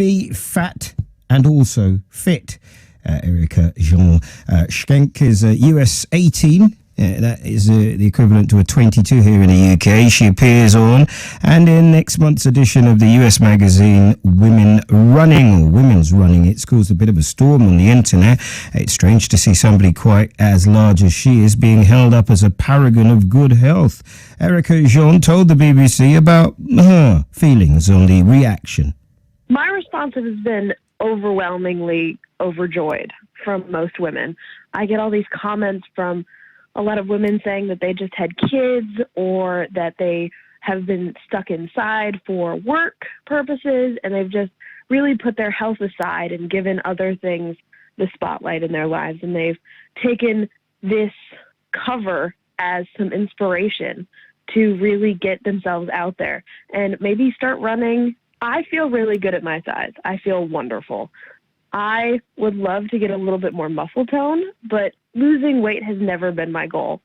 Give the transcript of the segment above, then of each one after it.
be fat and also fit? Erica Jean Schenk is a US 18. That is the equivalent to a 22 here in the UK. She appears on and in next month's edition of the US magazine Women's Running. It's caused a bit of a storm on the internet. It's strange to see somebody quite as large as she is being held up as a paragon of good health. Erica Jean told the BBC about her feelings on the reaction. My response has been overwhelmingly overjoyed from most women. I get all these comments from a lot of women saying that they just had kids or that they have been stuck inside for work purposes and they've just really put their health aside and given other things the spotlight in their lives. And they've taken this cover as some inspiration to really get themselves out there and maybe start running. I feel really good at my size. I feel wonderful. I would love to get a little bit more muscle tone, but losing weight has never been my goal.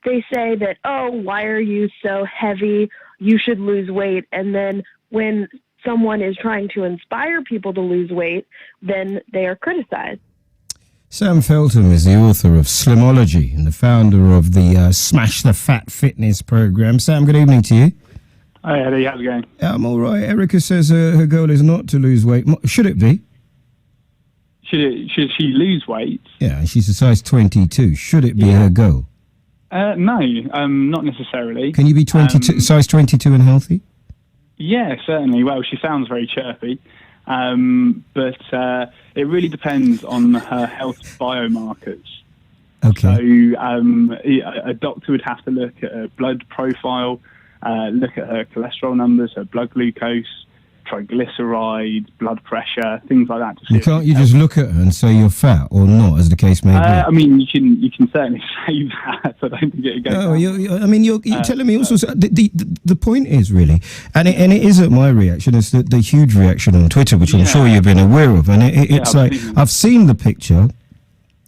They say that, oh, why are you so heavy? You should lose weight. And then when someone is trying to inspire people to lose weight, then they are criticized. Sam Feltham is the author of Slimology and the founder of the Smash the Fat fitness program. Sam, good evening to you. Hi, Eddie. How's it going? I'm all right. Erica says her goal is not to lose weight. Should it be? Should she lose weight? Yeah, she's a size 22. Should it be her goal? No, not necessarily. Can you be 22, size 22 and healthy? Yeah, certainly. Well, she sounds very chirpy, but it really depends on her health biomarkers. Okay. So a doctor would have to look at her blood profile, look at her cholesterol numbers, her blood glucose, triglycerides, blood pressure, things like that. To see Can't you just look at her and say you're fat or not, as the case may be? I mean, you can certainly say that. I don't think it goes. No, you're telling me also. The point is really, and it isn't my reaction. It's the huge reaction on Twitter, which I'm sure you've been aware of. And it's I've seen the picture,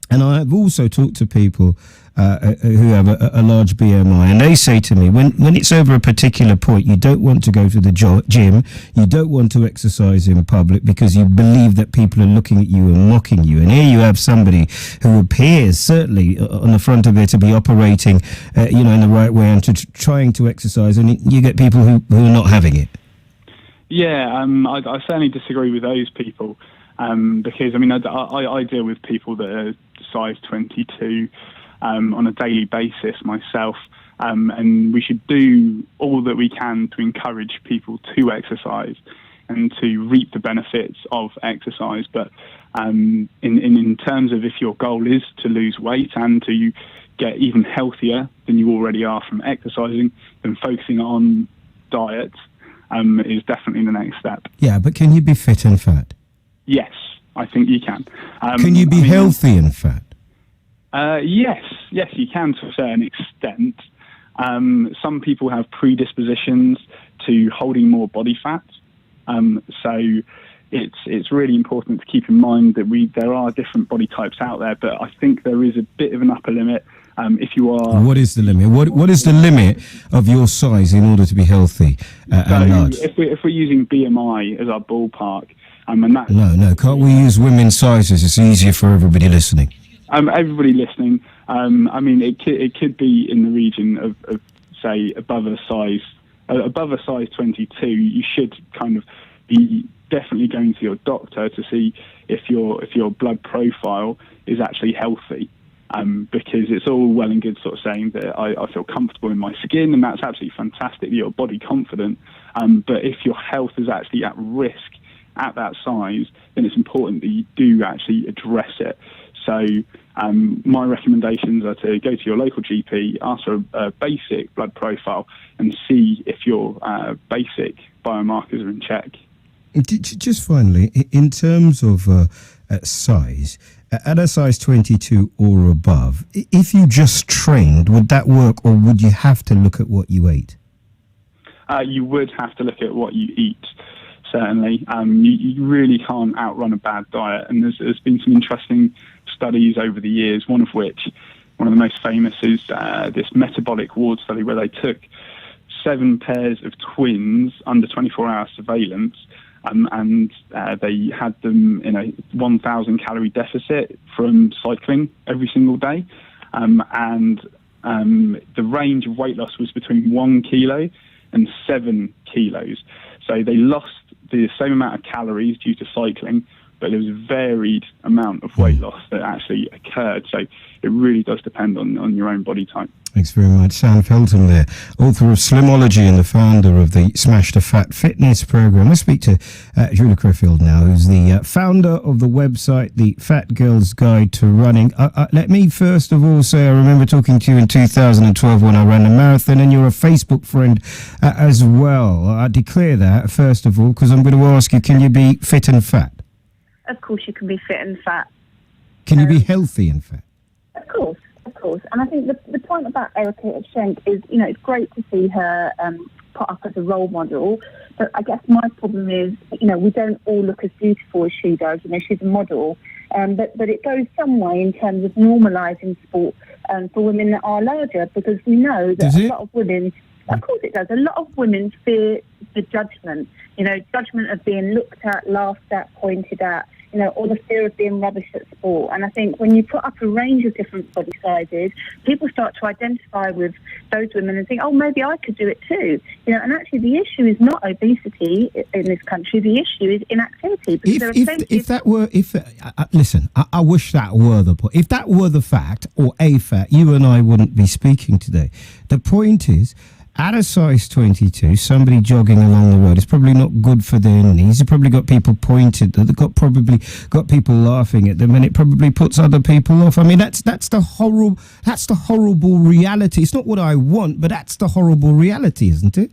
and I have also talked to people who have a large BMI, and they say to me, when it's over a particular point, you don't want to go to the gym, you don't want to exercise in public because you believe that people are looking at you and mocking you. And here you have somebody who appears certainly on the front of it to be operating, in the right way and trying to exercise, and you get people who are not having it. Yeah, I certainly disagree with those people because I deal with people that are size 22. On a daily basis myself, and we should do all that we can to encourage people to exercise and to reap the benefits of exercise. But in terms of if your goal is to lose weight and to get even healthier than you already are from exercising, then focusing on diet is definitely the next step. Yeah, but can you be fit and fat? Yes, I think you can. Can you be healthy and fat? Yes, you can to a certain extent. Some people have predispositions to holding more body fat, so it's really important to keep in mind that there are different body types out there. But I think there is a bit of an upper limit. If you are, what is the limit? What is the limit of your size in order to be healthy and large? If we're using BMI as our ballpark, and that no, can't we use women's sizes? It's easier for everybody listening. Everybody listening, it could be in the region of say above a size 22. You should kind of be definitely going to your doctor to see if your blood profile is actually healthy, because it's all well and good sort of saying that I feel comfortable in my skin, and that's absolutely fantastic. You're body confident, but if your health is actually at risk at that size, then it's important that you do actually address it. So my recommendations are to go to your local GP, ask for a basic blood profile, and see if your basic biomarkers are in check. Just finally, in terms of size, at a size 22 or above, if you just trained, would that work, or would you have to look at what you ate? You would have to look at what you eat. Certainly, you really can't outrun a bad diet, and there's been some interesting studies over the years. One of the most famous is this metabolic ward study where they took 7 pairs of twins under 24-hour surveillance, and they had them in a 1,000 calorie deficit from cycling every single day, and the range of weight loss was between 1 kilo and 7 kilos. So they lost the same amount of calories due to cycling, but there was a varied amount of weight loss that actually occurred. So it really does depend on your own body type. Thanks very much. Sam Feltham there, author of Slimology and the founder of the Smash to Fat fitness program. Let's speak to Julie Crefeld now, who's the founder of the website, The Fat Girl's Guide to Running. Let me first of all say I remember talking to you in 2012 when I ran a marathon, and you're a Facebook friend as well. I declare that, first of all, because I'm going to ask you, can you be fit and fat? Of course you can be fit and fat. Can you be healthy and fat? Of course. And I think the point about Erica Schenk is, it's great to see her put up as a role model. But I guess my problem is, we don't all look as beautiful as she does. She's a model. But it goes some way in terms of normalising sport for women that are larger, because we know that a lot of women, of course it does, a lot of women fear the judgment, judgment of being looked at, laughed at, pointed at, or the fear of being rubbish at sport. And I think when you put up a range of different body sizes, people start to identify with those women and think, oh, maybe I could do it too. And actually the issue is not obesity in this country. The issue is inactivity. Listen, I wish that were the point. If that were the fact, or a fact, you and I wouldn't be speaking today. The point is, at a size 22, somebody jogging along the road is probably not good for their knees. They've probably got people pointed. They've probably got people laughing at them, and it probably puts other people off. I mean, that's the horrible reality. It's not what I want, but that's the horrible reality, isn't it?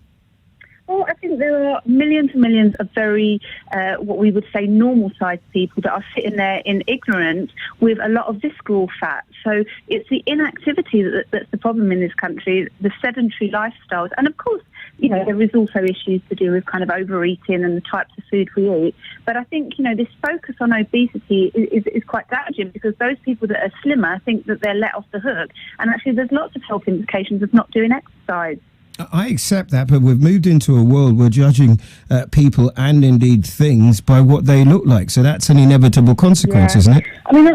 Well, I think there are millions and millions of very, what we would say, normal-sized people that are sitting there in ignorance with a lot of visceral fat. So it's the inactivity that's the problem in this country, the sedentary lifestyles. And, of course, there is also issues to do with kind of overeating and the types of food we eat. But I think, this focus on obesity is quite damaging, because those people that are slimmer think that they're let off the hook. And actually there's lots of health implications of not doing exercise. I accept that, but we've moved into a world where judging people and indeed things by what they look like. So that's an inevitable consequence, isn't it? I mean,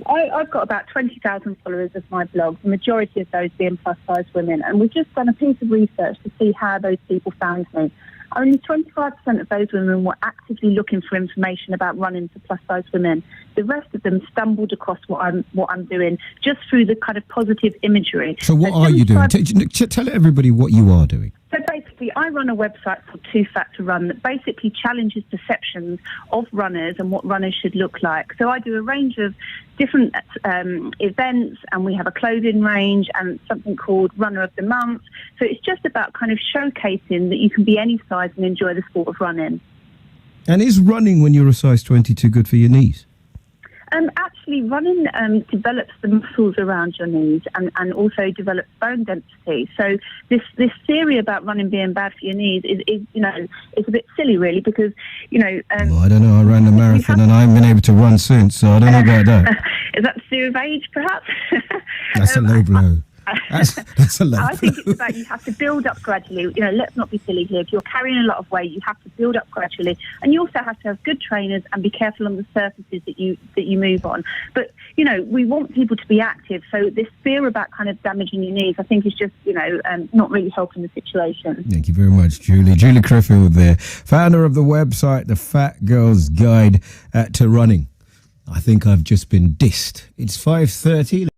I've got about 20,000 followers of my blog, the majority of those being plus-size women. And we've just done a piece of research to see how those people found me. Only 25% of those women were actively looking for information about running for plus-size women. The rest of them stumbled across what I'm doing just through the kind of positive imagery. So what are you doing? Tell everybody what you are doing. So basically, I run a website called Too Fat to Run that basically challenges perceptions of runners and what runners should look like. So I do a range of different events, and we have a clothing range and something called Runner of the Month. So it's just about kind of showcasing that you can be any size and enjoy the sport of running. And is running when you're a size 22 good for your knees? Actually, running develops the muscles around your knees and also develops bone density. So this theory about running being bad for your knees is it's a bit silly, really, because, well, I don't know. I ran a marathon and I haven't been able to run since, so I don't know about that. Is that to do with age, perhaps? That's a low blow. That's a low blow. I think it's about you have to build up gradually. Let's not be silly here. If you're carrying a lot of weight, you have to build up gradually, and you also have to have good trainers and be careful on the surfaces that you move on. But we want people to be active. So this fear about kind of damaging your knees, I think, is just not really helping the situation. Thank you very much, Julie. Julie Crefeld there, founder of the website The Fat Girl's Guide to Running. I think I've just been dissed. It's 5:30.